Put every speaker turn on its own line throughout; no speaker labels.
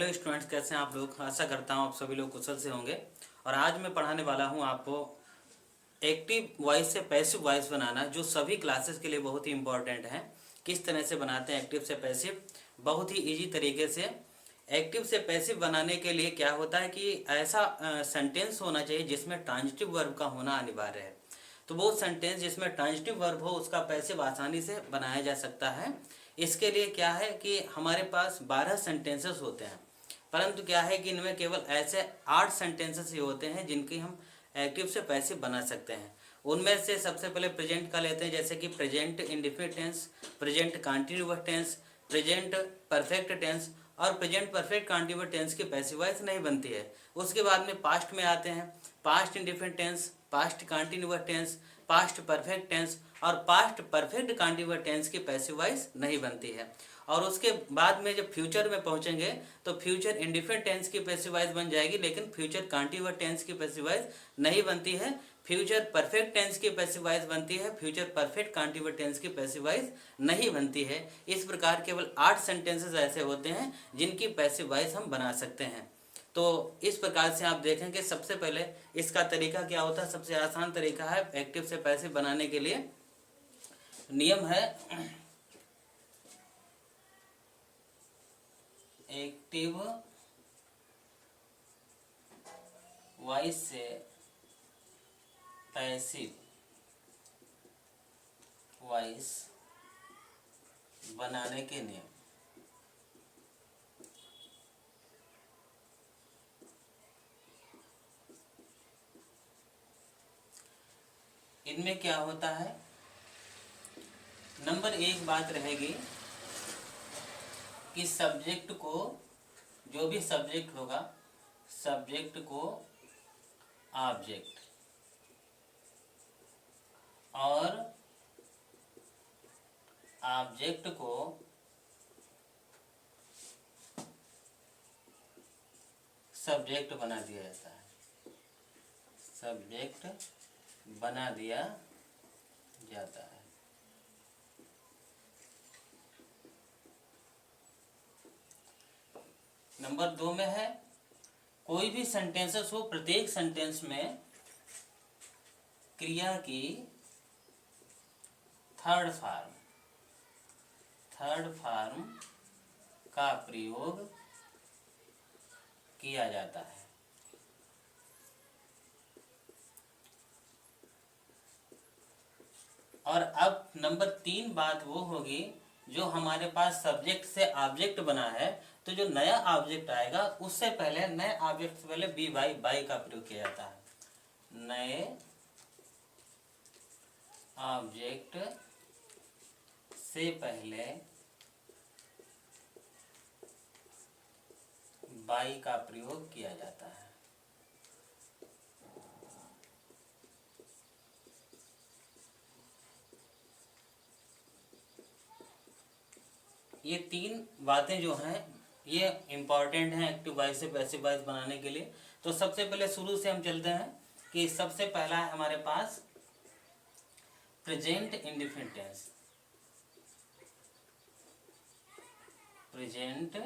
Hello students, कैसे हैं आप लोग। आशा करता हूँ आप सभी लोग कुशल से होंगे। और आज मैं पढ़ाने वाला हूँ आपको एक्टिव वॉइस से पैसिव वॉइस बनाना, जो सभी क्लासेस के लिए बहुत ही इंपॉर्टेंट है। किस तरह से बनाते हैं एक्टिव से पैसिव, बहुत ही इजी तरीके से। एक्टिव से पैसिव बनाने के लिए क्या होता है कि ऐसा सेंटेंस होना चाहिए जिसमें ट्रांजिटिव वर्ब का होना अनिवार्य है। तो वो सेंटेंस जिसमें ट्रांजिटिव वर्ब हो उसका पैसिव आसानी से बनाया जा सकता है। इसके लिए क्या है कि हमारे पास 12 सेंटेंसेस होते हैं, परंतु क्या है कि इनमें केवल ऐसे 8 सेंटेंसेस ही होते हैं जिनकी हम एक्टिव से पैसिव बना सकते हैं। उनमें से सबसे पहले प्रेजेंट का लेते हैं, जैसे कि present indefinite tense, present continuous tense, present perfect tense. और प्रेजेंट परफेक्ट कंटीन्यूअस टेंस की पैसिव वॉइस नहीं बनती है। उसके बाद में पास्ट में आते हैं, past indefinite tense, past continuous tense, past perfect tense और पास्ट परफेक्ट कंटीन्यूअस टेंस की पैसिव वॉइस नहीं बनती है। और उसके बाद में जब फ्यूचर में पहुंचेंगे तो फ्यूचर इंडिफिनिट टेंस की पैसिव वॉइस बन जाएगी, लेकिन फ्यूचर कंटीन्यूअस टेंस की पैसिव वॉइस नहीं बनती है। फ्यूचर परफेक्ट टेंस की पैसिव वॉइस बनती है, फ्यूचर परफेक्ट कंटीन्यूअस टेंस की पैसिव वॉइस नहीं बनती है। इस प्रकार केवल 8 सेंटेंसेस ऐसे होते हैं जिनकी पैसिव वॉइस हम बना सकते हैं। तो इस प्रकार से आप देखें कि सबसे पहले इसका तरीका क्या होता है। सबसे आसान तरीका है एक्टिव से पैसिव बनाने के लिए, नियम है एक्टिव वॉइस से पैसिव वॉइस बनाने के नियम। इनमें क्या होता है, नंबर 1 बात रहेगी कि सब्जेक्ट को, जो भी सब्जेक्ट होगा, सब्जेक्ट को ऑब्जेक्ट और ऑब्जेक्ट को सब्जेक्ट बना दिया जाता है। सब्जेक्ट बना दिया जाता है। नंबर 2 में है, कोई भी सेंटेंसेस हो, प्रत्येक सेंटेंस में क्रिया की थर्ड फॉर्म का प्रयोग किया जाता है। और अब नंबर 3 बात वो होगी, जो हमारे पास सब्जेक्ट से ऑब्जेक्ट बना है, तो जो नया ऑब्जेक्ट आएगा उससे पहले, नए ऑब्जेक्ट से पहले बी बाई का प्रयोग किया जाता है। नए ऑब्जेक्ट से पहले बाई का प्रयोग किया जाता है। ये 3 बातें जो हैं ये इम्पॉर्टेंट हैं एक्टिव वॉइस से पैसिव वॉइस बनाने के लिए। तो सबसे पहले शुरू से हम चलते हैं कि सबसे पहला है हमारे पास present indefinite tense. Present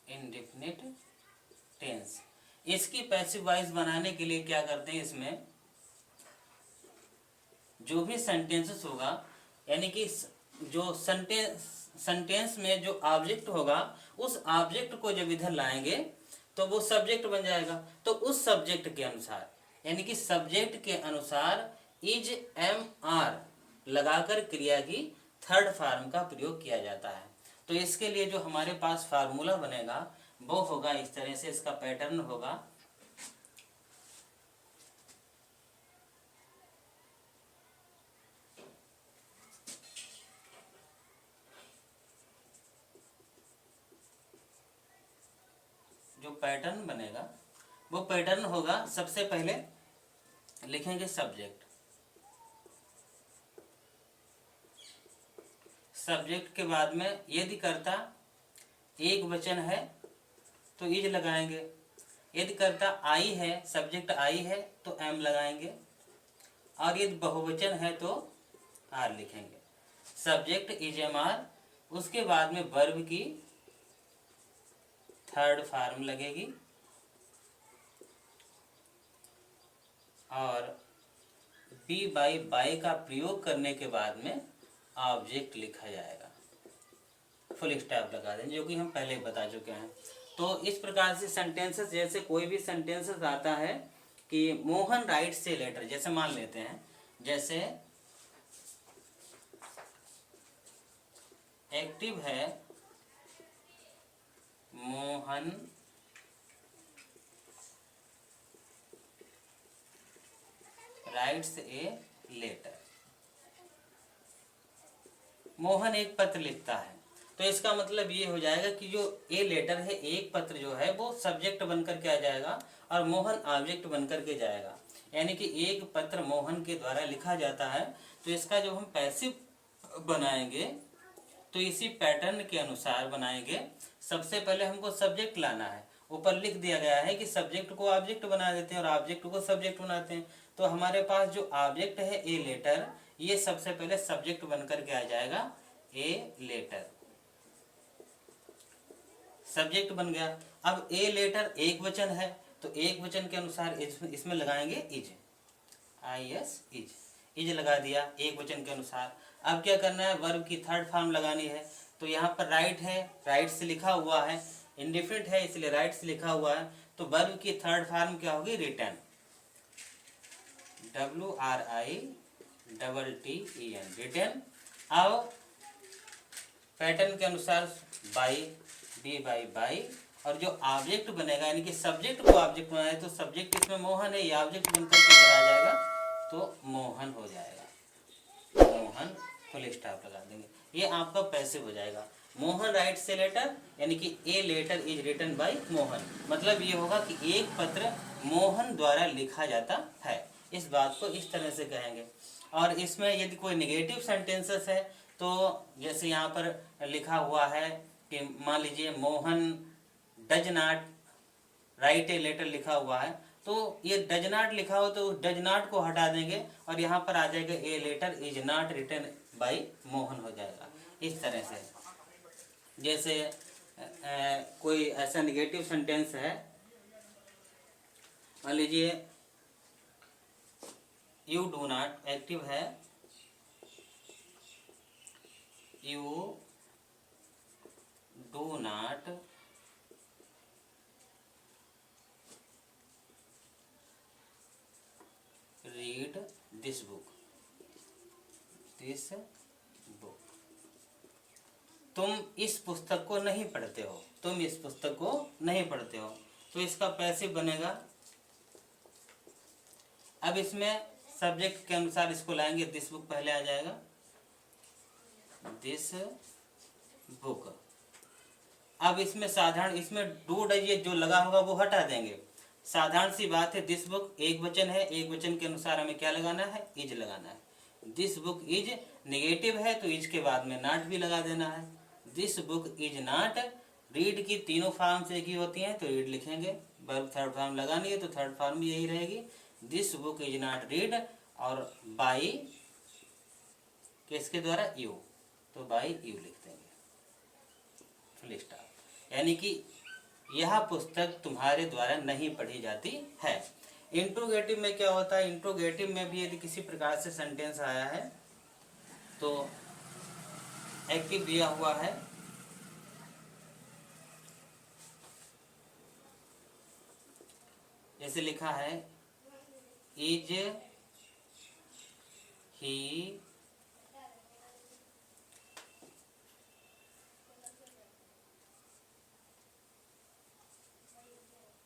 indefinite tense, इसकी पैसिव वॉइस बनाने के लिए क्या करते हैं, इसमें जो भी सेंटेंसेस होगा, यानी कि जो सेंटेंस में जो ऑब्जेक्ट होगा, उस ऑब्जेक्ट को जब इधर लाएंगे तो वो सब्जेक्ट बन जाएगा। तो उस सब्जेक्ट के अनुसार, यानी कि सब्जेक्ट के अनुसार इज एम आर लगाकर क्रिया की थर्ड फॉर्म का प्रयोग किया जाता है। तो इसके लिए जो हमारे पास फार्मूला बनेगा वो होगा इस तरह से, इसका पैटर्न होगा। जो पैटर्न बनेगा वो पैटर्न होगा, सबसे पहले लिखेंगे सब्जेक्ट। सब्जेक्ट के बाद में यदि कर्ता एक वचन है तो इज लगाएंगे, यदि कर्ता आई है, सब्जेक्ट आई है तो एम लगाएंगे, और यदि बहुवचन है तो आर लिखेंगे। सब्जेक्ट इज एम आर, उसके बाद में वर्ब की थर्ड फॉर्म लगेगी और बी बाई का प्रयोग करने के बाद में ऑब्जेक्ट लिखा जाएगा, फुल स्टॉप लगा दें, जो कि हम पहले ही बता चुके हैं। तो इस प्रकार से सेंटेंसेस, जैसे कोई भी सेंटेंसेस आता है कि मोहन राइट्स ए लेटर, जैसे मान लेते हैं, जैसे एक्टिव है Mohan writes a letter, Mohan एक पत्र लिखता है, तो इसका मतलब ये हो जाएगा कि जो ए लेटर है, एक पत्र जो है वो सब्जेक्ट बनकर के आ जाएगा और मोहन ऑब्जेक्ट बनकर के जाएगा, यानी कि एक पत्र मोहन के द्वारा लिखा जाता है। तो इसका जो हम पैसिव बनाएंगे तो इसी पैटर्न के अनुसार बनाएंगे। सबसे पहले हमको सब्जेक्ट लाना है, ऊपर लिख दिया गया है कि सब्जेक्ट को ऑब्जेक्ट बना देते हैं और ऑब्जेक्ट को सब्जेक्ट बनाते हैं। तो हमारे पास जो ऑब्जेक्ट है ए लेटर, ये सबसे पहले सब्जेक्ट बनकर के आ जाएगा, ए लेटर सब्जेक्ट बन गया। अब ए लेटर एक वचन है, तो एक वचन के अनुसार इसमें लगाएंगे इज, इज लगा दिया एक वचन के अनुसार। अब क्या करना है, वर्ब की थर्ड फॉर्म लगानी है। तो यहाँ पर राइट है, राइट से लिखा हुआ है, इंडिफिनिट है इसलिए राइट से लिखा हुआ है, तो वर्ब की थर्ड फॉर्म क्या होगी, रिटर्न, WRITTEN, रिटर्न। अब पैटर्न के अनुसार बाई, और जो ऑब्जेक्ट बनेगा, यानी कि सब्जेक्ट को ऑब्जेक्ट बनाए, तो सब्जेक्ट इसमें मोहन है, ये ऑब्जेक्ट बनकर के आ जाएगा, तो मोहन हो जाएगा, मोहन फुल स्टॉप लगा देंगे, ये आपका पैसिव हो जाएगा। मोहन राइट्स ए लेटर, यानी कि a letter is written by Mohan, मतलब ये होगा कि एक पत्र मोहन द्वारा लिखा जाता है, इस बात को इस तरह से कहेंगे। और इसमें यदि कोई नेगेटिव सेंटेंसेस है, तो जैसे यहाँ पर लिखा हुआ है कि मान लीजिए Mohan does not write a letter लिखा हुआ है, तो ये डज नॉट लिखा हो तो डज नॉट को हटा देंगे और यहाँ पर आ जाएगा a letter is not written by Mohan हो जाएगा, इस तरह से। जैसे कोई ऐसा नेगेटिव सेंटेंस है, मान लीजिए यू डू नॉट, एक्टिव है you do not read this book, तुम इस पुस्तक को नहीं पढ़ते हो, तुम इस पुस्तक को नहीं पढ़ते हो, तो इसका पैसिव बनेगा। अब इसमें सब्जेक्ट के अनुसार इसको लाएंगे, दिस बुक पहले आ जाएगा, दिस बुक। अब इसमें साधारण, इसमें डू डज ये जो लगा होगा वो हटा देंगे, साधारण सी बात है, दिस बुक एक वचन है, एक वचन के अनुसार हमें क्या लगाना है, इज लगाना है। दिस बुक इज नेगेटिव है तो इज के बाद में नॉट भी लगा देना है। This book is not, read की तीनों फॉर्म से एक ही होती हैं तो रीड लिखेंगे, वर्ब थर्ड फॉर्म लगानी है तो थर्ड फॉर्म भी यही रहेगी, this book is not read, और बाई किसके द्वारा, यू, तो बाई यू लिख देंगे, फुल स्टॉप, यानी कि यह पुस्तक तुम्हारे द्वारा नहीं पढ़ी जाती है। इंट्रोगेटिव में क्या होता है, इंट्रोगेटिव में भी यदि किसी प्रकार से सेंटेंस आया है तो एक्टिव दिया हुआ है, जैसे लिखा है is he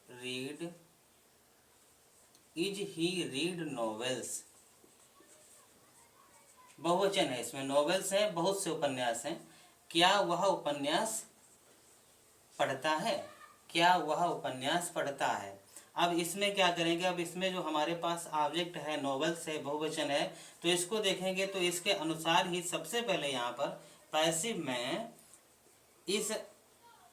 read, is he read novels, बहुवचन है इसमें, नॉवेल्स है, बहुत से उपन्यास हैं, क्या वह उपन्यास पढ़ता है, क्या वह उपन्यास पढ़ता है। अब इसमें क्या करेंगे, अब इसमें जो हमारे पास ऑब्जेक्ट है, नॉवेल्स है, बहुवचन है, तो इसको देखेंगे तो इसके अनुसार ही सबसे पहले यहाँ पर पैसिव में इस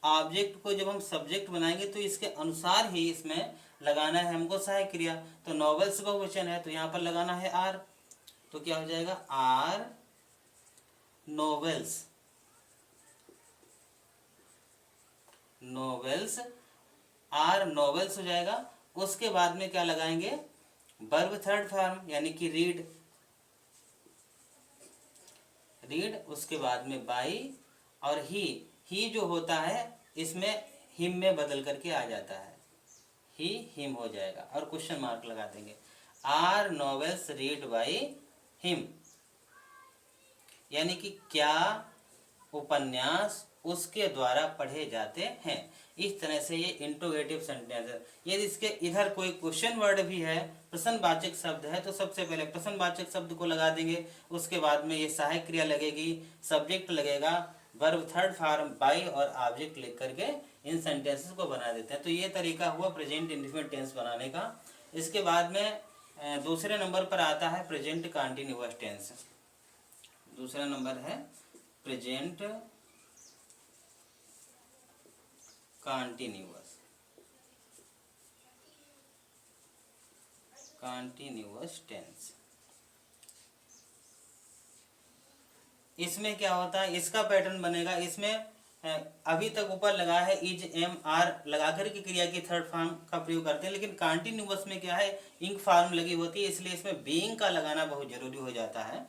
ऑब्जेक्ट को जब हम सब्जेक्ट बनाएंगे तो इसके अनुसार ही इसमें लगाना है हमको सहायक क्रिया। तो नॉवेल्स बहुवचन है तो यहाँ पर लगाना है आर, तो क्या हो जाएगा, are novels, novels, are novels हो जाएगा। उसके बाद में क्या लगाएंगे, वर्ब थर्ड फॉर्म यानी कि रीड, रीड। उसके बाद में बाई और ही जो होता है इसमें हिम में बदल करके आ जाता है, ही हिम हो जाएगा और क्वेश्चन मार्क लगा देंगे। Are novels read by him, यानी कि क्या उपन्यास उसके द्वारा पढ़े जाते हैं। इस तरह से ये इंट्रोगेटिव सेंटेंस है। यदि इसके इधर कोई क्वेश्चन वर्ड भी है, प्रश्नवाचक शब्द है, तो सबसे पहले प्रश्नवाचक शब्द को लगा देंगे। उसके बाद में ये सहायक क्रिया लगेगी, सब्जेक्ट लगेगा, वर्ब थर्ड फॉर्म बाई और ऑब्जेक्ट लिख करके इन सेंटेंसेस को बना देते हैं। तो ये तरीका हुआ प्रेजेंट इंडेफिनिट टेंस बनाने का। इसके बाद में दूसरे नंबर पर आता है प्रेजेंट कंटीन्यूअस टेंस। दूसरा नंबर है प्रेजेंट कंटीन्यूअस टेंस। इसमें क्या होता है, इसका पैटर्न बनेगा। इसमें अभी तक ऊपर लगा है इज एम आर लगा कर के क्रिया की थर्ड फॉर्म का प्रयोग करते हैं, लेकिन कंटीन्यूअस में क्या है, इंक फॉर्म लगी होती है, इसलिए इसमें बीइंग का लगाना बहुत जरूरी हो जाता है।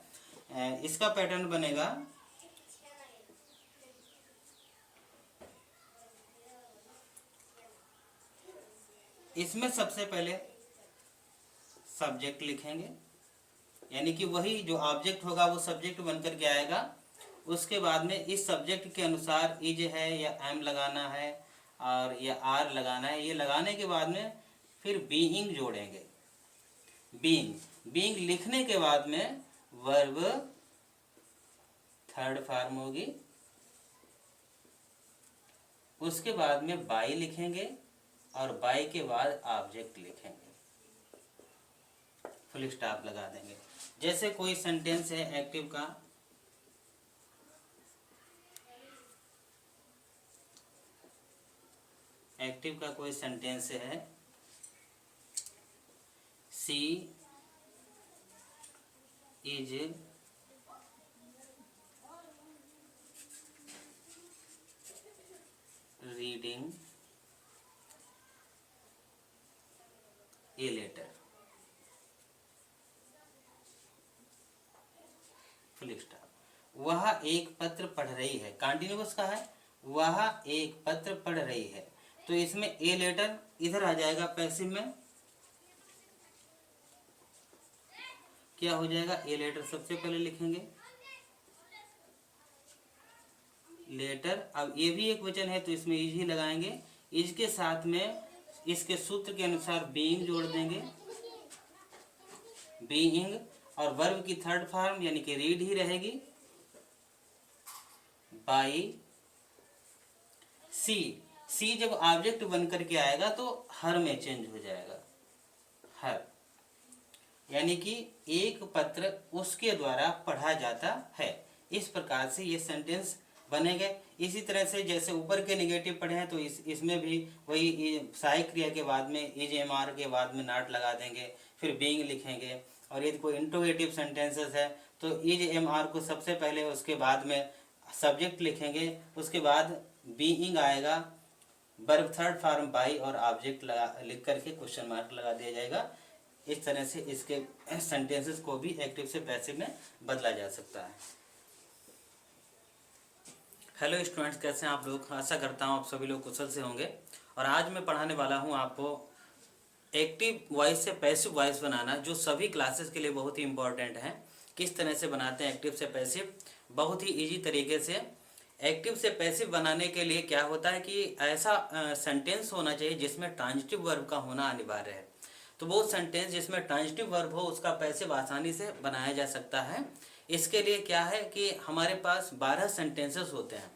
इसका पैटर्न बनेगा इसमें सबसे पहले सब्जेक्ट लिखेंगे, यानी कि वही जो ऑब्जेक्ट होगा वो सब्जेक्ट बनकर के आएगा। उसके बाद में इस सब्जेक्ट के अनुसार इज है या एम लगाना है और या आर लगाना है। ये लगाने के बाद में फिर बीइंग जोड़ेंगे। बीइंग लिखने के बाद में वर्ब थर्ड फॉर्म होगी। उसके बाद में बाई लिखेंगे और बाई के बाद ऑब्जेक्ट लिखेंगे, फुल स्टॉप लगा देंगे। जैसे कोई सेंटेंस है एक्टिव का, एक्टिव का कोई सेंटेंस है, she is reading a letter, full stop. वह एक पत्र पढ़ रही है, कंटिन्यूअस का है, वह एक पत्र पढ़ रही है। तो इसमें ए लेटर इधर आ जाएगा, पैसिव में क्या हो जाएगा, ए लेटर सबसे पहले लिखेंगे, लेटर। अब ये भी एक वचन है तो इसमें इज ही लगाएंगे। इज के साथ में इसके सूत्र के अनुसार बीइंग जोड़ देंगे, बीइंग, और वर्ब की थर्ड फॉर्म यानी कि रीड ही रहेगी, बाई सी जब ऑब्जेक्ट बन करके आएगा तो हर में चेंज हो जाएगा, हर, यानी कि एक पत्र उसके द्वारा पढ़ा जाता है। इस प्रकार से ये सेंटेंस बनेंगे। इसी तरह से जैसे ऊपर के नेगेटिव पढ़े हैं तो इसमें भी वही सहायक क्रिया के बाद में इज एम आर के बाद में नॉट लगा देंगे, फिर बीइंग लिखेंगे। और यदि कोई इंट्रोगेटिव सेंटेंसेस है तो इज एम आर को सबसे पहले, उसके बाद में सब्जेक्ट लिखेंगे, उसके बाद बीइंग आएगा, वर्ब थर्ड फॉर्म बाई और ऑब्जेक्ट लिख करके क्वेश्चन मार्क लगा दिया जाएगा। इस तरह से इसके सेंटेंसेस को भी एक्टिव से पैसिव में बदला जा सकता है। हेलो स्टूडेंट्स, कैसे हैं आप लोग। आशा करता हूँ आप सभी लोग कुशल से होंगे। और आज मैं पढ़ाने वाला हूँ आपको एक्टिव वॉइस से पैसिव वॉइस बनाना, जो सभी क्लासेस के लिए बहुत ही इंपॉर्टेंट है। किस तरह से बनाते हैं एक्टिव से पैसिव, बहुत ही इजी तरीके से। एक्टिव से पैसिव बनाने के लिए क्या होता है कि ऐसा सेंटेंस होना चाहिए जिसमें ट्रांजिटिव वर्ब का होना अनिवार्य है। तो वो सेंटेंस जिसमें ट्रांजिटिव वर्ब हो उसका पैसिव आसानी से बनाया जा सकता है। इसके लिए क्या है कि हमारे पास 12 सेंटेंसेस होते हैं,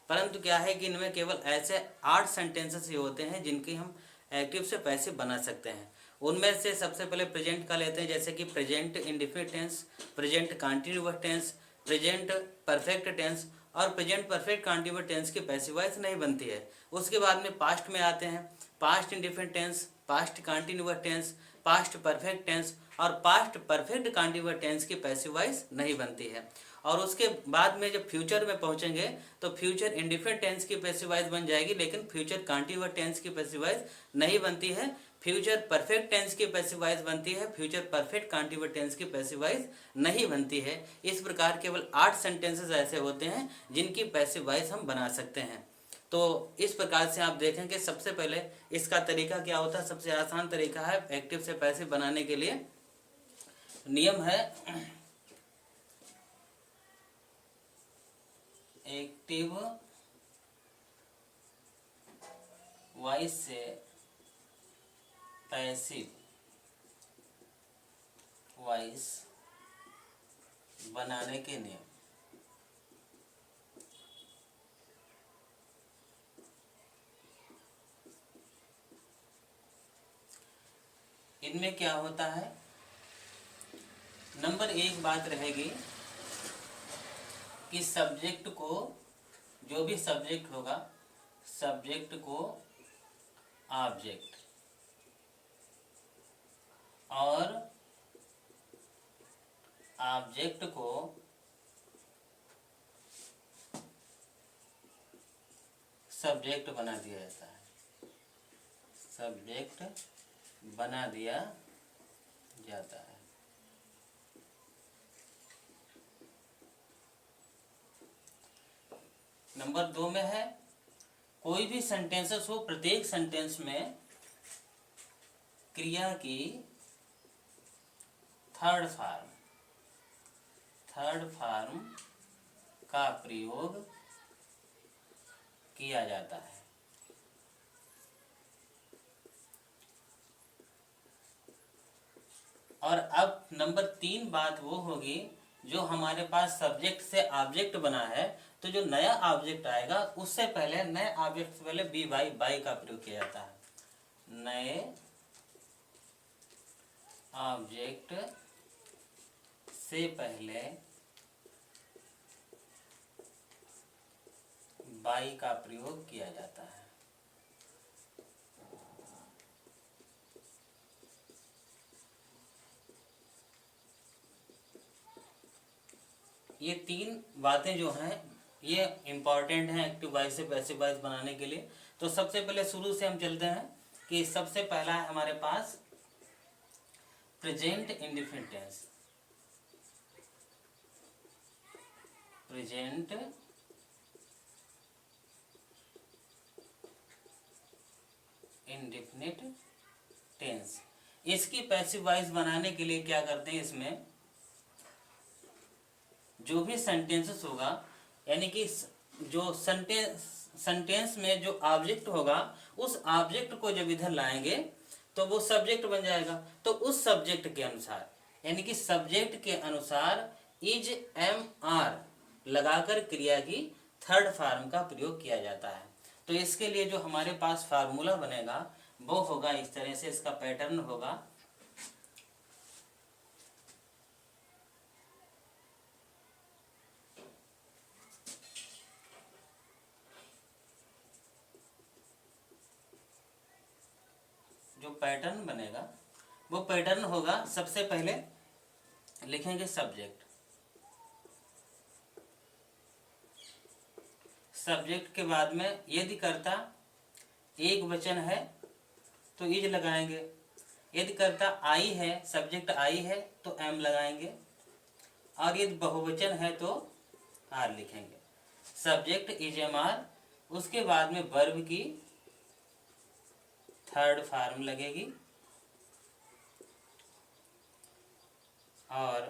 परंतु क्या है कि इनमें केवल ऐसे 8 सेंटेंसेस ही होते हैं जिनकी हम एक्टिव से पैसिव बना सकते हैं। उनमें से सबसे पहले प्रेजेंट का लेते हैं, जैसे कि present indefinite tense, present continuous tense, present perfect tense. और प्रेजेंट परफेक्ट कंटीन्यूअस टेंस की पैसिव वॉइस नहीं बनती है। उसके बाद में पास्ट में आते हैं, past indefinite tense, past continuous tense, past perfect tense, और पास्ट परफेक्ट कॉन्टिन्यूअस टेंस की पैसिव वॉइस नहीं बनती है। और उसके बाद में जब फ्यूचर में पहुंचेंगे तो फ्यूचर इंडिफरेंट टेंस की पैसिव वॉइस बन जाएगी, लेकिन फ्यूचर कॉन्टिन्यूअस टेंस की पैसिव वॉइस नहीं बनती है। फ्यूचर परफेक्ट टेंस की पैसिव वॉइस बनती है, फ्यूचर परफेक्ट कॉन्टिन्यूअस टेंस की पैसिव वॉइस नहीं बनती है। इस प्रकार केवल 8 सेंटेंसेस ऐसे होते हैं जिनकी पैसिव वॉइस हम बना सकते हैं। तो इस प्रकार से आप देखें कि सबसे पहले इसका तरीका क्या होता है। सबसे आसान तरीका है एक्टिव से पैसिव बनाने के लिए, नियम है एक्टिव वॉइस से पैसिव वॉइस बनाने के नियम। इनमें क्या होता है, नंबर 1 बात रहेगी कि सब्जेक्ट को, जो भी सब्जेक्ट होगा, सब्जेक्ट को ऑब्जेक्ट और ऑब्जेक्ट को सब्जेक्ट बना दिया जाता है, सब्जेक्ट बना दिया जाता है। नंबर 2 में है कोई भी सेंटेंसेस हो, प्रत्येक सेंटेंस में क्रिया की थर्ड फॉर्म का प्रयोग किया जाता है। और अब नंबर 3 बात वो होगी, जो हमारे पास सब्जेक्ट से ऑब्जेक्ट बना है, तो जो नया ऑब्जेक्ट आएगा उससे पहले, नए ऑब्जेक्ट से पहले बी बाई का प्रयोग किया जाता है। नए ऑब्जेक्ट से पहले बाई का प्रयोग किया जाता है। ये 3 बातें जो हैं ये इम्पॉर्टेंट हैं एक्टिव वॉइस से पैसिव वॉइस बनाने के लिए। तो सबसे पहले शुरू से हम चलते हैं कि सबसे पहला है हमारे पास present indifferent tense. Present indefinite tense, इसकी पैसिव वॉइस बनाने के लिए क्या करते हैं, इसमें जो भी सेंटेंसेस होगा, यानी कि जो सेंटेंस में जो ऑब्जेक्ट होगा, उस ऑब्जेक्ट को जब इधर लाएंगे तो वो सब्जेक्ट बन जाएगा। तो उस सब्जेक्ट के अनुसार, यानी कि सब्जेक्ट के अनुसार इज एम आर लगाकर क्रिया की थर्ड फॉर्म का प्रयोग किया जाता है। तो इसके लिए जो हमारे पास फार्मूला बनेगा वो होगा इस तरह से, इसका पैटर्न होगा जो पैटर्न बनेगा वो पैटर्न होगा, सबसे पहले लिखेंगे सब्जेक्ट। सब्जेक्ट के बाद में यदि कर्ता एक वचन है तो इज लगाएंगे, यदि कर्ता आई है, सब्जेक्ट आई है तो एम लगाएंगे, और यदि बहुवचन है तो आर लिखेंगे। सब्जेक्ट इज एम आर, उसके बाद में वर्ब की थर्ड फॉर्म लगेगी और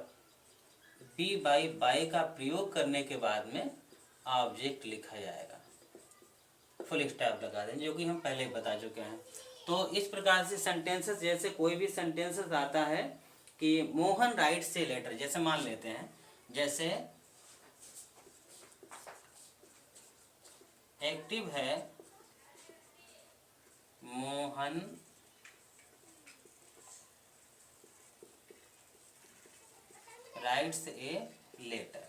बी बाई का प्रयोग करने के बाद में ऑब्जेक्ट लिखा जाएगा, फुल स्टॉप लगा दें, जो कि हम पहले बता चुके हैं। तो इस प्रकार से सेंटेंसेस, जैसे कोई भी सेंटेंसेस आता है कि मोहन राइट्स ए लेटर, जैसे मान लेते हैं, जैसे एक्टिव है Mohan writes a letter.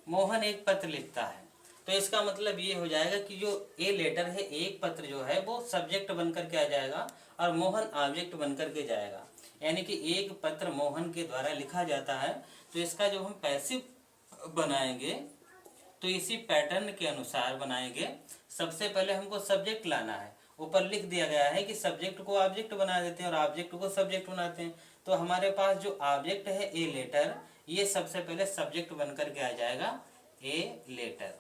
Mohan एक पत्र लिखता है, तो इसका मतलब ये हो जाएगा कि जो ए लेटर है, एक पत्र जो है वो सब्जेक्ट बनकर के आ जाएगा और मोहन ऑब्जेक्ट बनकर के जाएगा। यानी कि एक पत्र मोहन के द्वारा लिखा जाता है। तो इसका जो हम पैसिव बनाएंगे तो इसी पैटर्न के अनुसार बनाएंगे। सबसे पहले हमको सब्जेक्ट लाना है। ऊपर लिख दिया गया है कि सब्जेक्ट को ऑब्जेक्ट बना देते हैं और ऑब्जेक्ट को सब्जेक्ट बनाते हैं। तो हमारे पास जो ऑब्जेक्ट है ए लेटर, ये सबसे पहले सब्जेक्ट बनकर के आ जाएगा। ए लेटर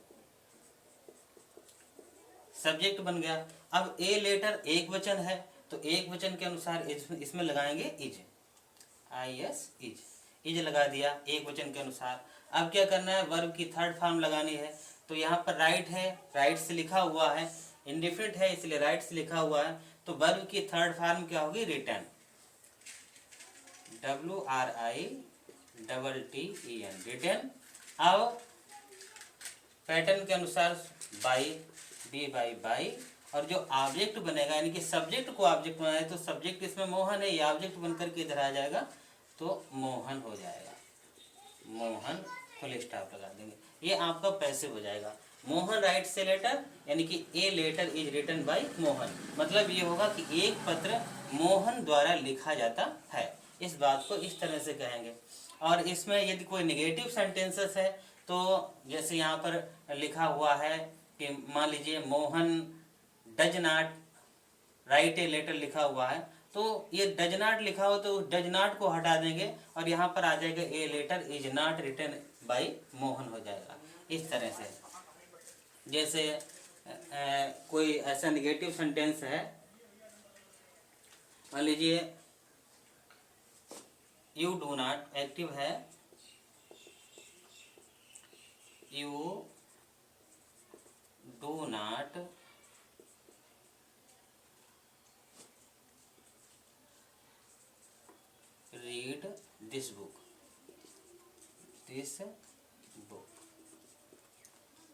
सब्जेक्ट बन गया। अब ए लेटर एक वचन है तो एक वचन के अनुसार इसमें लगाएंगे इज, IS इज लगा दिया एक वचन के अनुसार। अब क्या करना है, वर्ब की थर्ड फॉर्म लगानी है। तो यहाँ पर राइट है, राइट से लिखा हुआ है, इंडिफिनिट है इसलिए राइट से लिखा हुआ है। तो वर्ब की थर्ड फॉर्म क्या होगी, रिटर्न, WRITTEN रिटर्न। अब पैटर्न के अनुसार बाई, बाई, और जो ऑब्जेक्ट बनेगा यानी कि सब्जेक्ट को ऑब्जेक्ट बनाए तो सब्जेक्ट इसमें मोहन है, ये ऑब्जेक्ट बनकर के इधर आ जाएगा तो मोहन हो जाएगा, मोहन, फुल स्टॉप लगा देंगे। ये आपका पैसिव हो जाएगा। मोहन राइट से लेटर यानी कि a letter is written by Mohan, मतलब ये होगा कि एक पत्र मोहन द्वारा लिखा जाता है। इस बात को इस तरह से कहेंगे। और इसमें यदि कोई नेगेटिव सेंटेंसेस है तो जैसे यहाँ पर लिखा हुआ है कि मान लीजिए Mohan does not write a letter लिखा हुआ है, तो ये डज नॉट लिखा हो तो डज नॉट को हटा देंगे और यहाँ पर आ जाएगा a letter is not written by Mohan हो जाएगा। इस तरह से जैसे कोई ऐसा नेगेटिव सेंटेंस है, मान लीजिए यू डू नॉट एक्टिव है, you do not read this book,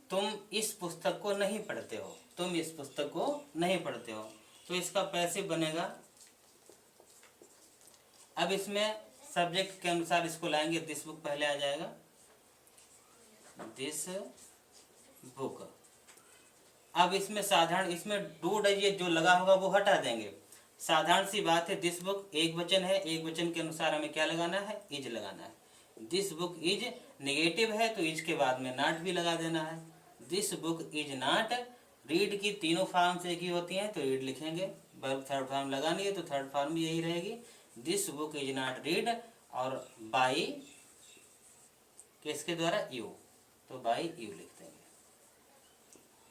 तुम इस पुस्तक को नहीं पढ़ते हो, तुम इस पुस्तक को नहीं पढ़ते हो। तो इसका पैसिव बनेगा। अब इसमें सब्जेक्ट के अनुसार इसको लाएंगे, दिस बुक पहले आ जाएगा, दिस बुक। अब इसमें साधारण, इसमें डू डज ये जो लगा होगा वो हटा देंगे। साधारण सी बात है, दिस बुक एक वचन है, एक वचन के अनुसार हमें क्या लगाना है, इज लगाना है। दिस बुक इज नेगेटिव है तो इज के बाद में नॉट भी लगा देना है। This book is not, read की तीनों फॉर्म से एक ही होती हैं तो रीड लिखेंगे। वर्ब थर्ड फॉर्म लगानी है तो थर्ड फॉर्म भी यही रहेगी, this book is not read. और बाई किसके द्वारा, यू, तो बाई यू लिख देंगे,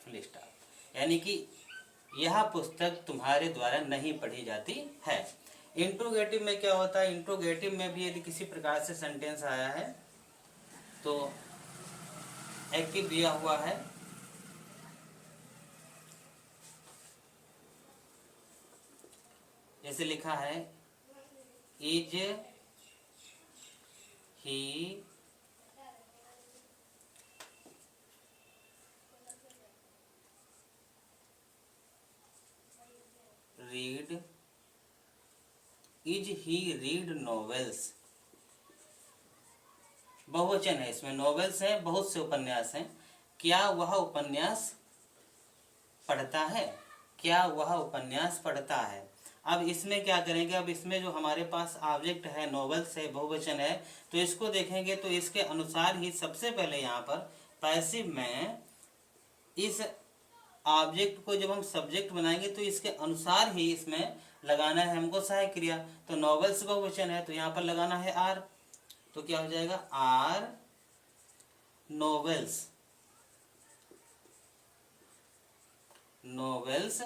फुल स्टॉप। यानी कि यह पुस्तक तुम्हारे द्वारा नहीं पढ़ी जाती है। इंट्रोगेटिव में क्या होता है, इंट्रोगेटिव में भी यदि किसी प्रकार से सेंटेंस आया है तो एक्टिव दिया हुआ है, जैसे लिखा है is he read, is he read novels, बहुवचन है इसमें, नॉवेल्स है, बहुत से उपन्यास हैं। क्या वह उपन्यास पढ़ता है, क्या वह उपन्यास पढ़ता है। अब इसमें क्या करेंगे, अब इसमें जो हमारे पास ऑब्जेक्ट है नॉवेल्स है, बहुवचन है, तो इसको देखेंगे तो इसके अनुसार ही सबसे पहले यहाँ पर पैसिव में इस ऑब्जेक्ट को जब हम सब्जेक्ट बनाएंगे तो इसके अनुसार ही इसमें लगाना है हमको सहायक क्रिया। तो नॉवेल्स बहुवचन है तो यहाँ पर लगाना है आर, तो क्या हो जाएगा, are novels, novels,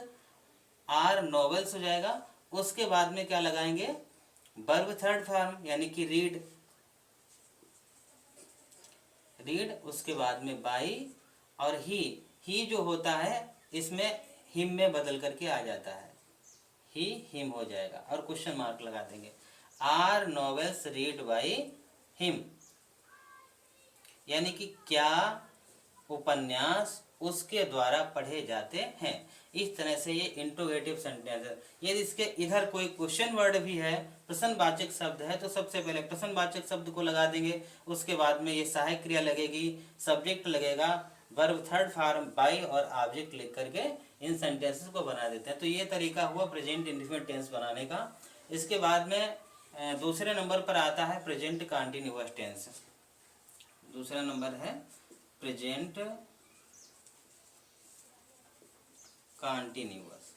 are novels हो जाएगा। उसके बाद में क्या लगाएंगे, वर्ब थर्ड फॉर्म यानी कि रीड, रीड, उसके बाद में बाई और ही जो होता है इसमें हिम में बदल करके आ जाता है, ही हिम हो जाएगा और क्वेश्चन मार्क लगा देंगे। Are novels read by him, यानी कि क्या उपन्यास उसके द्वारा पढ़े जाते हैं। इस तरह से ये इंट्रोगेटिव सेंटेंस है। यदि इसके इधर कोई क्वेश्चन वर्ड भी है, प्रश्नवाचक शब्द है, तो सबसे पहले प्रश्नवाचक शब्द को लगा देंगे, उसके बाद में ये सहायक क्रिया लगेगी, सब्जेक्ट लगेगा, वर्ब थर्ड फॉर्म बाई और ऑब्जेक्ट लिख करके इन सेंटेंसेस को बना देते हैं। तो ये तरीका हुआ प्रेजेंट इंडेफिनिट टेंस बनाने का। इसके बाद में दूसरे नंबर पर आता है प्रेजेंट कंटीन्यूअस टेंस। दूसरा नंबर है प्रेजेंट कंटीन्यूअस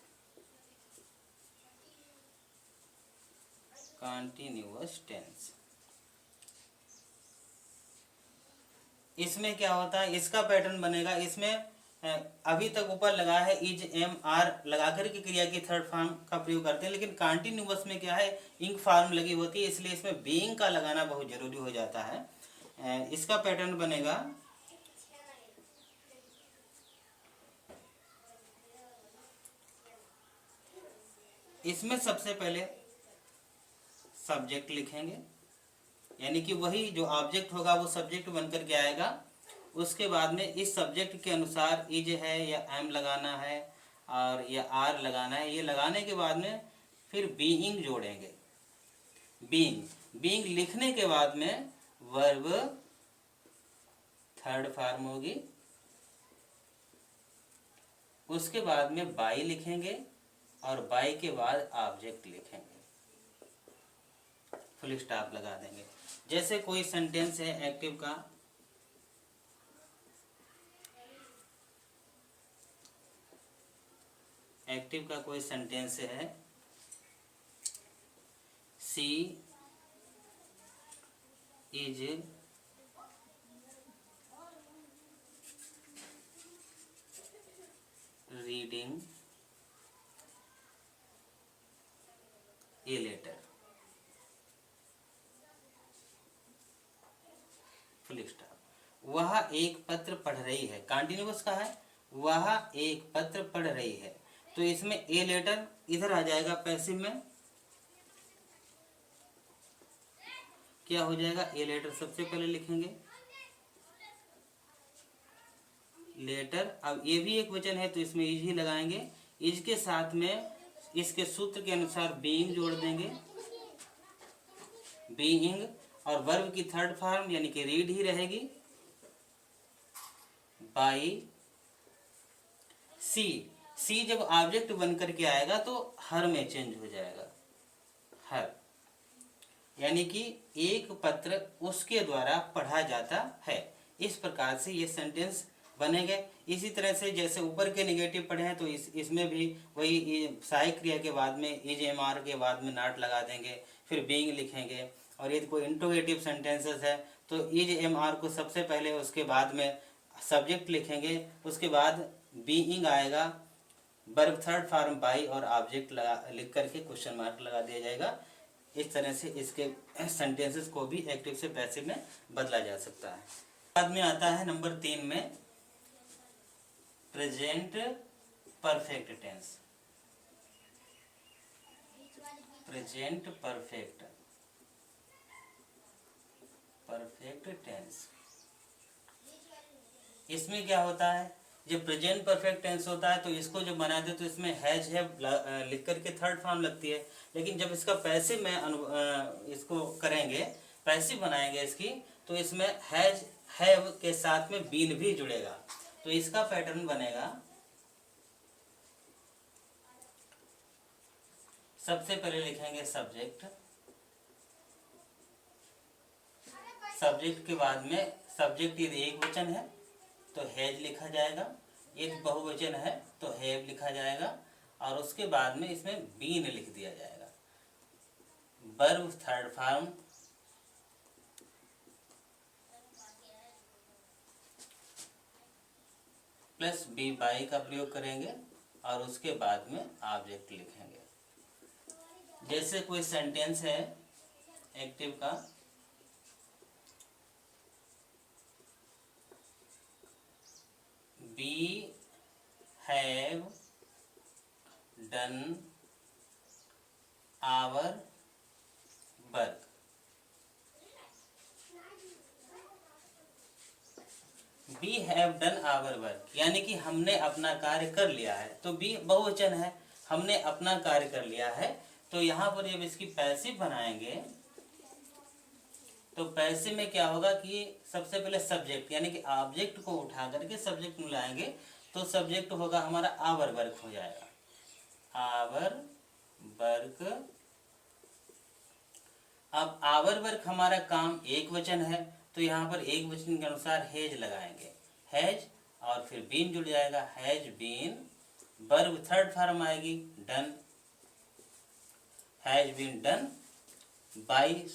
टेंस। इसमें क्या होता है, इसका पैटर्न बनेगा, इसमें अभी तक ऊपर लगा है इज एम आर लगा करके क्रिया की थर्ड फॉर्म का प्रयोग करते हैं, लेकिन कंटीन्यूअस में क्या है इंक फॉर्म लगी होती है, इसलिए इसमें बीइंग का लगाना बहुत जरूरी हो जाता है। इसका पैटर्न बनेगा इसमें सबसे पहले सब्जेक्ट लिखेंगे, यानी कि वही जो ऑब्जेक्ट होगा वो सब्जेक्ट बनकर के आएगा। उसके बाद में इस सब्जेक्ट के अनुसार इज है या एम लगाना है और या आर लगाना है। ये लगाने के बाद में फिर बीइंग जोड़ेंगे। बीइंग लिखने के बाद में वर्ब थर्ड फॉर्म होगी। उसके बाद में बाई लिखेंगे और बाई के बाद ऑब्जेक्ट लिखेंगे, फुल स्टॉप लगा देंगे। जैसे कोई सेंटेंस है एक्टिव का, कोई सेंटेंस है she is reading a letter, full stop. वह एक पत्र पढ़ रही है, कंटिन्यूअस का है, वह एक पत्र पढ़ रही है। तो इसमें ए लेटर इधर आ जाएगा, पैसिव में क्या हो जाएगा, ए लेटर सबसे पहले लिखेंगे लेटर। अब ये भी एक वचन है तो इसमें इज ही लगाएंगे। इज के साथ में इसके सूत्र के अनुसार बीइंग जोड़ देंगे, बीइंग, और वर्ब की थर्ड फॉर्म यानी कि रीड ही रहेगी, बाई सी। सी जब ऑब्जेक्ट बन करके आएगा तो हर में चेंज हो जाएगा, हर, यानी कि एक पत्र उसके द्वारा पढ़ा जाता है। इस प्रकार से ये सेंटेंस बनेंगे। इसी तरह से जैसे ऊपर के नेगेटिव पढ़े हैं तो इसमें भी वही सहायक क्रिया के बाद में इज एम आर के बाद में नॉट लगा देंगे, फिर बीइंग लिखेंगे। और यदि कोई इंट्रोगेटिव सेंटेंसेस है तो इज एम आर को सबसे पहले, उसके बाद में सब्जेक्ट लिखेंगे, उसके बाद बीइंग आएगा, वर्ब थर्ड फॉर्म बाई और ऑब्जेक्ट लगा लिख करके क्वेश्चन मार्क लगा दिया जाएगा। इस तरह से इसके सेंटेंसेस को भी एक्टिव से पैसिव में बदला जा सकता है। बाद में आता है नंबर 3 में present perfect tense. Present perfect tense, इसमें क्या होता है, जब प्रेजेंट परफेक्ट टेंस होता है तो इसको जब बनाते तो इसमें हैज है लिख करके थर्ड फॉर्म लगती है। लेकिन जब इसका पैसिव में इसको करेंगे, पैसिव बनाएंगे इसकी, तो इसमें हैज हैव के साथ में बीन भी जुड़ेगा। तो इसका पैटर्न बनेगा, सबसे पहले लिखेंगे सब्जेक्ट, सब्जेक्ट के बाद में सब्जेक्ट यदि एक वचन है तो हैज लिखा जाएगा, एक बहुवचन है तो हैव लिखा जाएगा, और उसके बाद में इसमें बीन लिख दिया जाएगा। Verb third form plus B Y का प्रयोग करेंगे और उसके बाद में ऑब्जेक्ट लिखेंगे। जैसे कोई सेंटेंस है एक्टिव का, We have done our work। We have done our work यानी कि हमने अपना कार्य कर लिया है। तो बी बहुवचन है, हमने अपना कार्य कर लिया है। तो यहाँ पर जब इसकी पैसिव बनाएंगे तो पैसिव में क्या होगा कि सबसे पहले सब्जेक्ट यानी कि ऑब्जेक्ट को उठा करके सब्जेक्ट में लाएंगे, तो सब्जेक्ट होगा हमारा आवर वर्क हो जाएगा, आवर वर्क। अब आवर वर्क हमारा काम एक वचन है, तो यहाँ पर एक वचन के अनुसार हैज लगाएंगे, हैज और फिर बीन जुड़ जाएगा, has been. Verb third form आएगी done, has been done by,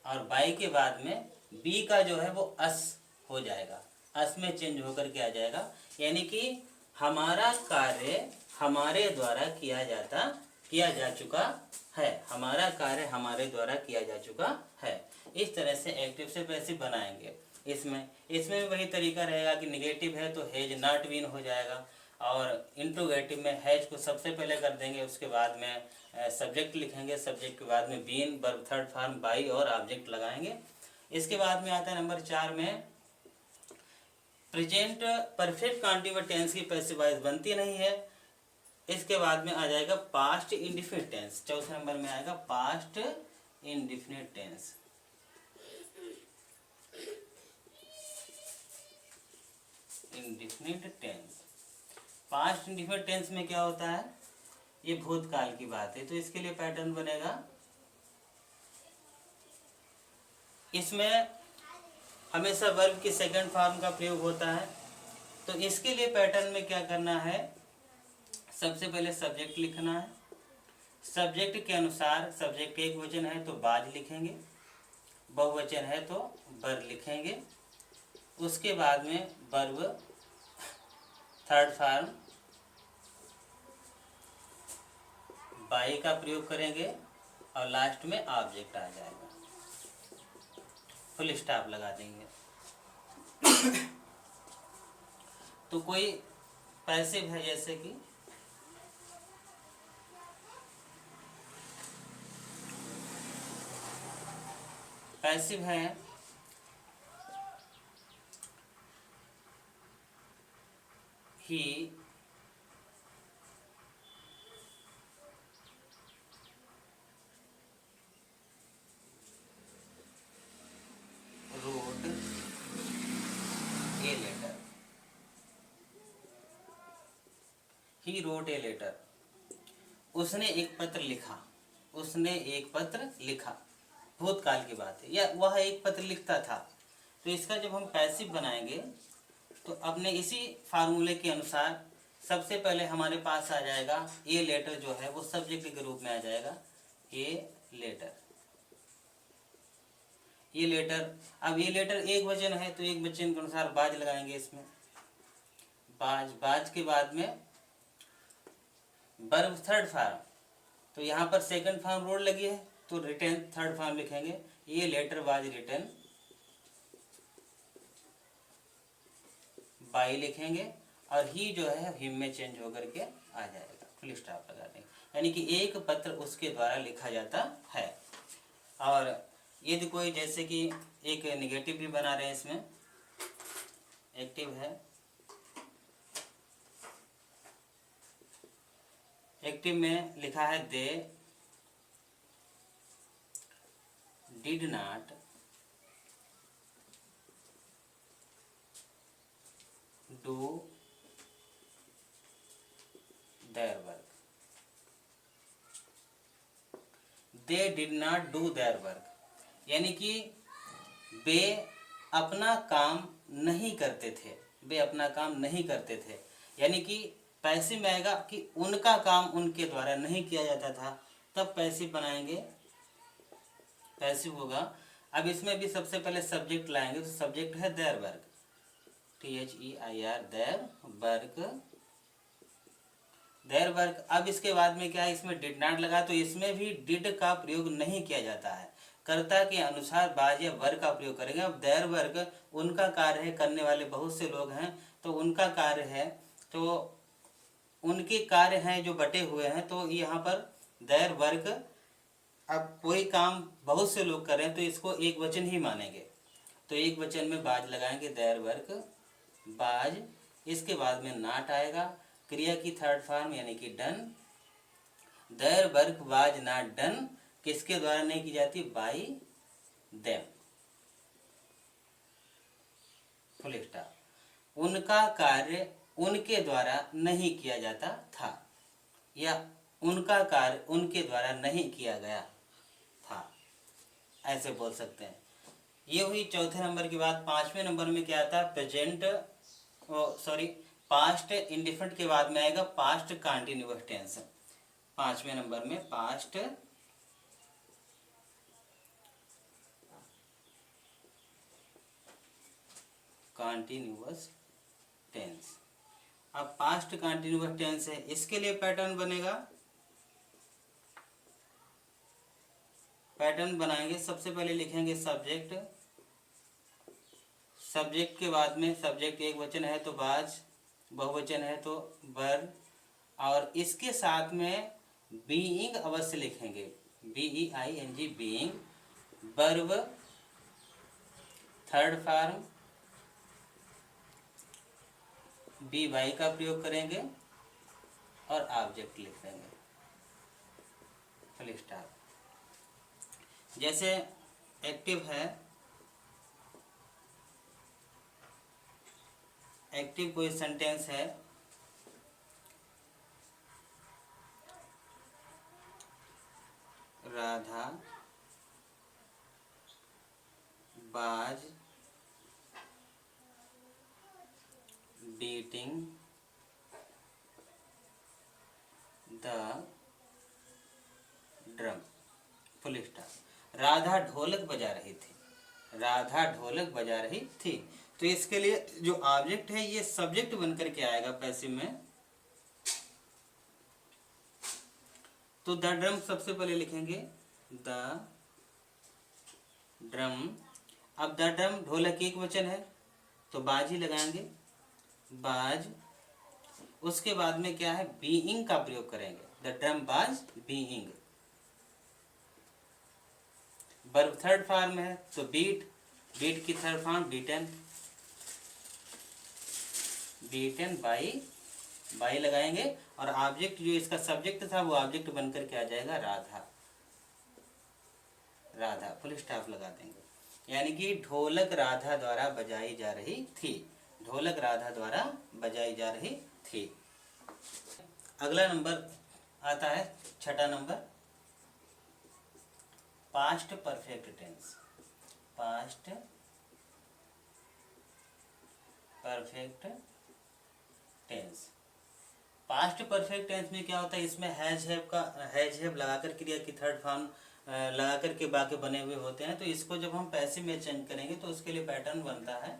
और बाई के बाद में बी का जो है वो अस हो जाएगा, अस में चेंज होकर के आ जाएगा, यानी कि हमारा कार्य हमारे द्वारा किया जा चुका है, हमारा कार्य हमारे द्वारा किया जा चुका है। इस तरह से एक्टिव से पैसिव बनाएंगे। इसमें भी वही तरीका रहेगा कि निगेटिव है तो हैज नॉट बीन हो जाएगा, और इंट्रोगेटिव में हैज को सबसे पहले कर देंगे, उसके बाद में सब्जेक्ट लिखेंगे, सब्जेक्ट के बाद में been, verb third form by और ऑब्जेक्ट लगाएंगे। इसके बाद में आता है नंबर 4 में प्रेजेंट परफेक्ट कॉन्टिन्यूअस टेंस की पैसिव वॉइस बनती नहीं है। इसके बाद में आ जाएगा पास्ट इंडेफिनिट टेंस, चौथे नंबर में आएगा past indefinite tense. Indefinite tense, past indefinite tense में क्या होता है, ये भूतकाल की बात है, तो इसके लिए पैटर्न बनेगा, इसमें हमेशा वर्ब की सेकंड फॉर्म का प्रयोग होता है। तो इसके लिए पैटर्न में क्या करना है, सबसे पहले सब्जेक्ट लिखना है, सब्जेक्ट के अनुसार सब्जेक्ट एक वचन है तो बाज लिखेंगे, बहुवचन है तो बर लिखेंगे, उसके बाद में वर्ब थर्ड फॉर्म बाई का प्रयोग करेंगे, और लास्ट में ऑब्जेक्ट आ जाएगा, फुल स्टॉप लगा देंगे। तो कोई पैसिव है, जैसे कि पैसिव है ही wrote a letter, he wrote a letter, उसने एक पत्र लिखा, उसने एक पत्र लिखा, भूतकाल की बात है, या वह एक पत्र लिखता था। तो इसका जब हम पैसिव बनाएंगे तो अपने इसी फार्मूले के अनुसार सबसे पहले हमारे पास आ जाएगा ए लेटर, जो है वो सब्जेक्ट के रूप में आ जाएगा, ए लेटर, ये लेटर। अब ये लेटर एक वचन है तो एक वचन के अनुसार बाज लगाएंगे, इसमें बाज, बाज के बाद में वर्ब थर्ड फॉर्म, तो यहाँ पर सेकंड फॉर्म रोड लगी है तो रिटर्न थर्ड फॉर्म लिखेंगे, ये लेटर वाज रिटर्न बाई लिखेंगे, और ही जो है हिम में चेंज होकर के आ जाएगा, फुल स्टॉप लगा देंगे, यानी कि एक पत्र उसके द्वारा लिखा जाता है। और यदि कोई जैसे कि एक निगेटिव भी बना रहे हैं, इसमें एक्टिव है, एक्टिव में लिखा है they did not do their work, they did not do their work, यानी कि वे अपना काम नहीं करते थे, वे अपना काम नहीं करते थे, यानी कि पैसिव में आएगा कि उनका काम उनके द्वारा नहीं किया जाता था, तब पैसिव बनाएंगे, पैसिव होगा। अब इसमें भी सबसे पहले सब्जेक्ट लाएंगे, तो सब्जेक्ट है their work, THEIR their work, their work. अब इसके बाद में क्या है, इसमें डिड नॉट लगा, तो इसमें भी डिड का प्रयोग नहीं किया जाता है, कर्ता के अनुसार बाज या वर्क का प्रयोग करेंगे। अब देयर वर्क उनका कार्य है, करने वाले बहुत से लोग हैं तो उनका कार्य है, तो उनके कार्य हैं जो बटे हुए हैं, तो यहाँ पर देयर वर्क। अब कोई काम बहुत से लोग कर रहे हैं तो इसको एक वचन ही मानेंगे, तो एक वचन में बाज लगाएंगे, देयर वर्क बाज। इसके बाद में नॉट आएगा, क्रिया की थर्ड फॉर्म यानी कि done, their work was not done किसके द्वारा नहीं की जाती, बाई देम, फुल स्टॉप। उनका कार्य उनके द्वारा नहीं किया जाता था, या उनका कार्य उनके द्वारा नहीं किया गया था, ऐसे बोल सकते हैं। ये हुई चौथे नंबर की बात। पांचवें नंबर में क्या आता है? प्रेजेंट, पास्ट इंडिफिनिट के बाद में आएगा पास्ट कंटीन्यूअस टेंस। पांचवें नंबर में पास्ट कंटीन्यूअस टेंस। अब पास्ट कंटीन्यूअस टेंस है, इसके लिए पैटर्न बनेगा, पैटर्न बनाएंगे। सबसे पहले लिखेंगे सब्जेक्ट, सब्जेक्ट के बाद में सब्जेक्ट एक वचन है तो बाज, बहुवचन है तो बर, और इसके साथ में बीइंग अवश्य लिखेंगे, BEING being, verb third form B Y का प्रयोग करेंगे और ऑब्जेक्ट लिख देंगे, फुल स्टॉप। जैसे एक्टिव है, एक्टिव कोई सेंटेंस है, Radha was beating the drum, full stop. Radha ढोलक बजा रही थी, राधा ढोलक बजा रही थी। तो इसके लिए जो ऑब्जेक्ट है ये सब्जेक्ट बनकर के आएगा पैसिव में। तो द ड्रम सबसे पहले लिखेंगे द ड्रम। अब द ड्रम ढोलक एक वचन है तो बाज ही लगाएंगे, बाज। उसके बाद में क्या है? बीइंग का प्रयोग करेंगे, द ड्रम बाज बीइंग। वर्ब थर्ड फॉर्म है तो बीट, बीट की third form beaten, beaten by लगाएंगे। और ऑब्जेक्ट जो इसका सब्जेक्ट था वो ऑब्जेक्ट बनकर के आ जाएगा राधा, राधा, फुल स्टॉप लगा देंगे। यानी कि ढोलक राधा द्वारा बजाई जा रही थी, ढोलक राधा द्वारा बजाई जा रही थी। अगला नंबर आता है छठा number, past perfect tense, past perfect tense. Past perfect tense में क्या होता है? इसमें हैज हैव लगाकर क्रिया की थर्ड फॉर्म लगा करके वाक्य बने हुए होते हैं। तो इसको जब हम पैसिव में चेंज करेंगे तो उसके लिए पैटर्न बनता है,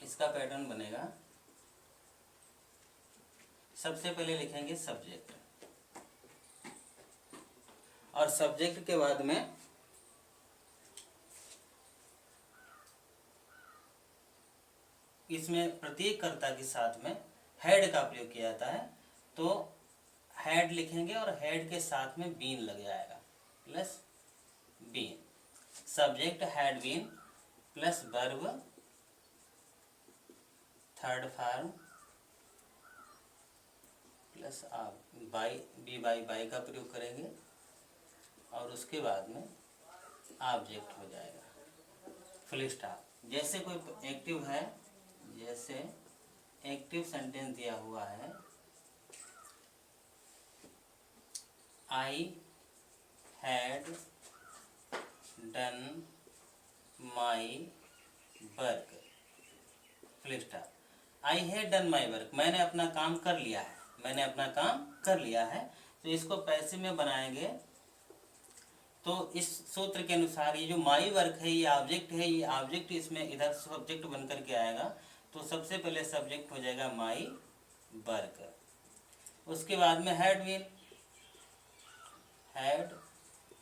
इसका पैटर्न बनेगा। सबसे पहले लिखेंगे सब्जेक्ट, और सब्जेक्ट के बाद में इसमें प्रत्येक कर्ता के साथ में हेड का प्रयोग किया जाता है। तो हेड लिखेंगे और हेड के साथ में बीन लग जाएगा, plus been. Subject had been plus verb third form plus आप बाई का प्रयोग करेंगे और उसके बाद में ऑब्जेक्ट हो जाएगा, फुल स्टॉप। जैसे कोई एक्टिव है, जैसे एक्टिव सेंटेंस दिया हुआ है, I had done my work, full stop. I had done my work, मैंने अपना काम कर लिया है, मैंने अपना काम कर लिया है। तो इसको पैसिव में बनाएंगे तो इस सूत्र के अनुसार ये जो माई वर्क है ये ऑब्जेक्ट है, ये ऑब्जेक्ट इसमें इधर सब्जेक्ट बन करके आएगा। तो सबसे पहले सब्जेक्ट हो जाएगा माई वर्क। उसके बाद में हैड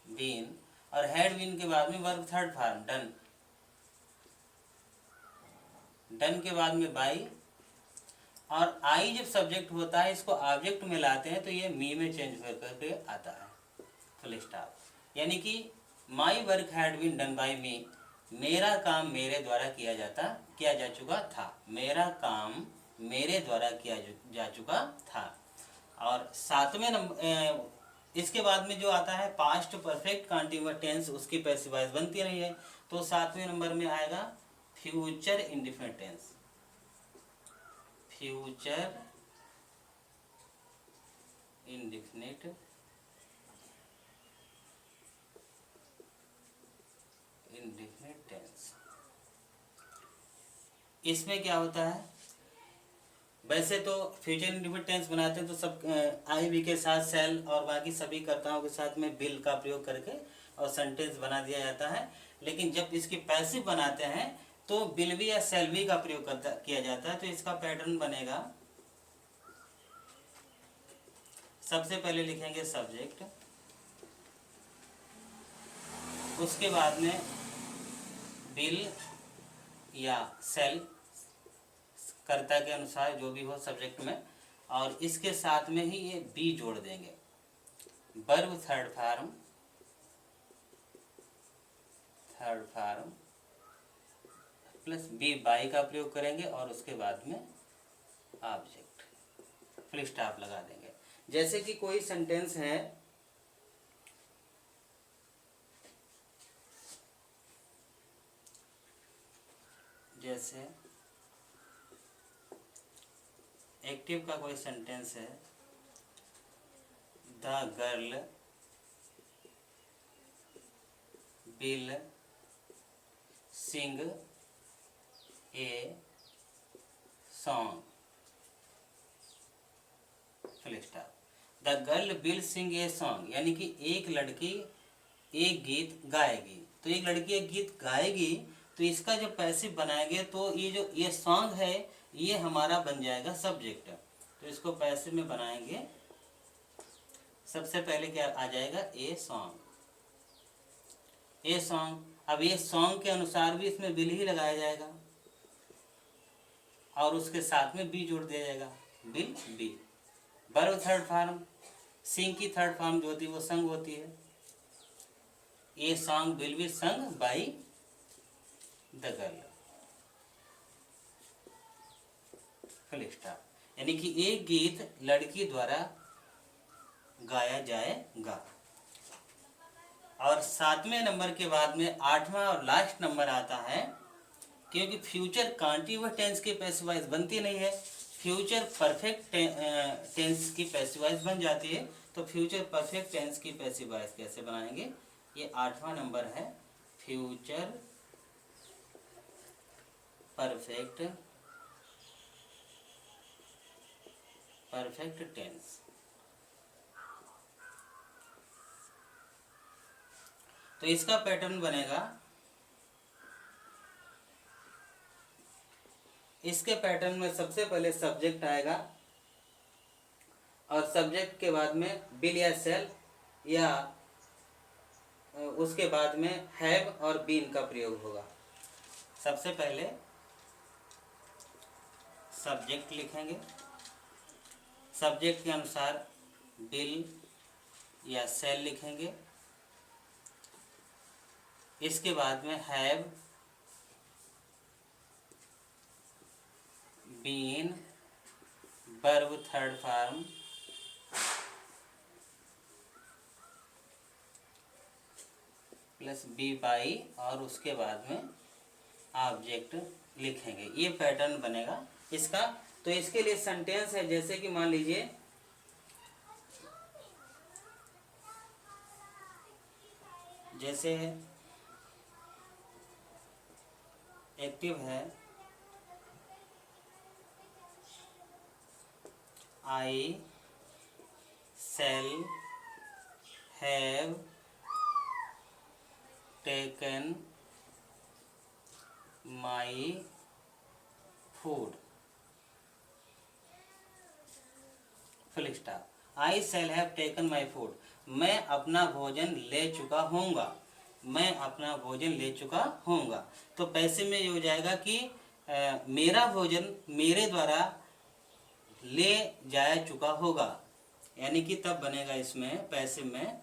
बीन और हैड बीन के बाद में verb third form done, done के बाद में बाई, और आई जब सब्जेक्ट होता है इसको ऑब्जेक्ट में लाते हैं तो ये मी में चेंज होकर के आता है, फुल स्टॉप। यानी कि my work had been done by me, मेरा काम मेरे द्वारा किया जा चुका था, मेरा काम मेरे द्वारा किया जा चुका था। और सातवें नंबर इसके बाद में जो आता है पास्ट परफेक्ट कंटिन्यूअस टेंस, उसकी पैसिव वॉइस बनती नहीं है, तो 7वें नंबर में आएगा future indefinite tense. Future indefinite tense. इसमें क्या होता है, वैसे तो फ्यूचर इंडेफिनिट टेंस बनाते हैं तो सब आई बी के साथ सेल और बाकी सभी कर्ताओं के साथ में बिल का प्रयोग करके और सेंटेंस बना दिया जाता है, लेकिन जब इसकी पैसिव बनाते हैं तो विल बी या सेल बी का प्रयोग किया जाता है। तो इसका पैटर्न बनेगा, सबसे पहले लिखेंगे सब्जेक्ट, उसके बाद में बिल या सेल कर्ता के अनुसार जो भी हो सब्जेक्ट में, और इसके साथ में ही ये बी जोड़ देंगे, verb third form plus B Y का प्रयोग करेंगे और उसके बाद में ऑब्जेक्ट, फुल स्टॉप लगा देंगे। जैसे कि कोई सेंटेंस है, जैसे एक्टिव का कोई सेंटेंस है, the girl will sing a song, full stop. The girl will sing a song यानी कि एक लड़की एक गीत गाएगी, तो एक लड़की एक गीत गाएगी, तो इसका जब पैसिव बनाएंगे तो ये सॉन्ग है, ये हमारा बन जाएगा सब्जेक्ट। तो इसको पैसिव में बनाएंगे, सबसे पहले क्या आ जाएगा, ए सॉन्ग, ए सॉन्ग। अब ये सॉन्ग के अनुसार भी इसमें विल ही लगाया जाएगा और उसके साथ में बी जोड़ दिया जाएगा, will be. Verb third form, sing की थर्ड फॉर्म जो होती है वो संग होती है, ए सॉन्ग विल बी संग by the girl, full stop. यानी कि एक गीत लड़की द्वारा गाया जाएगा। और 7वें नंबर के बाद में 8वां और लास्ट नंबर आता है, क्योंकि फ्यूचर कंटीन्यूअस टेंस की पैसिव वॉइस बनती नहीं है, फ्यूचर परफेक्ट टेंस की पैसिव वॉइस बन जाती है। तो फ्यूचर परफेक्ट टेंस की पैसिव वॉइस कैसे बनाएंगे, ये 8वां नंबर है, फ्यूचर परफेक्ट टेंस। तो इसका पैटर्न बनेगा, इसके पैटर्न में सबसे पहले सब्जेक्ट आएगा और सब्जेक्ट के बाद में विल या सेल, या उसके बाद में हैव और बीन का प्रयोग होगा। सबसे पहले सब्जेक्ट लिखेंगे, सब्जेक्ट के अनुसार विल या सेल लिखेंगे, इसके बाद में have, been, verb third form, plus B Y और उसके बाद में ऑब्जेक्ट लिखेंगे। ये पैटर्न बनेगा इसका। तो इसके लिए सेंटेंस है, जैसे कि मान लीजिए जैसे एक्टिव है, I shall have taken my food, full stop. I shall have taken my food, मैं अपना भोजन ले चुका होऊंगा, मैं अपना भोजन ले चुका होऊंगा। तो पैसे में ये हो जाएगा कि मेरा भोजन मेरे द्वारा ले जाया चुका होगा, यानी कि तब बनेगा इसमें पैसे में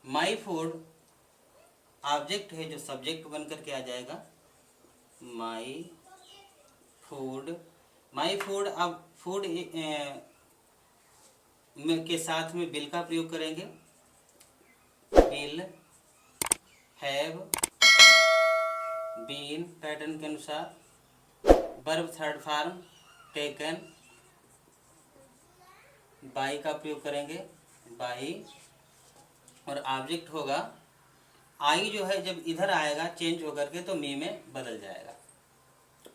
माई फूड ऑब्जेक्ट है जो सब्जेक्ट बनकर के आ जाएगा, माई फूड। माई फूड, अब फूड के साथ में विल का प्रयोग करेंगे। विल, हैव, बीन पैटर्न के अनुसार। Verb third form taken, by का प्रयोग करेंगे, बाई। और ऑब्जेक्ट होगा आई, जो है जब इधर आएगा चेंज होकर के तो मी में बदल जाएगा,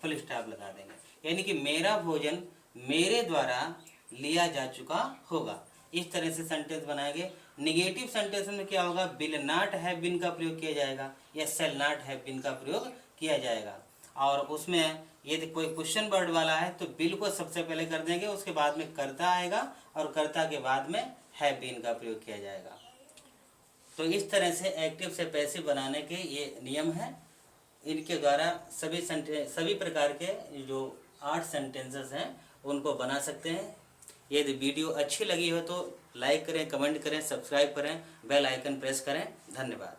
फुल स्टॉप लगा देंगे। यानी कि मेरा भोजन मेरे द्वारा लिया जा चुका होगा। इस तरह से सेंटेंस बनाएंगे। निगेटिव सेंटेंस में क्या होगा, विल नॉट हैव बीन का प्रयोग किया जाएगा या शैल नॉट हैव बीन का प्रयोग किया जाएगा। और उसमें यदि कोई क्वेश्चन वर्ड वाला है तो विल को सबसे पहले कर देंगे, उसके बाद में कर्ता आएगा और कर्ता के बाद में हैव बीन का प्रयोग किया जाएगा। तो इस तरह से एक्टिव से पैसिव बनाने के ये नियम हैं। इनके द्वारा सभी प्रकार के जो 8 सेंटेंसेस हैं उनको बना सकते हैं। यदि वीडियो अच्छी लगी हो तो लाइक करें, कमेंट करें, सब्सक्राइब करें, बेल आइकन प्रेस करें। धन्यवाद।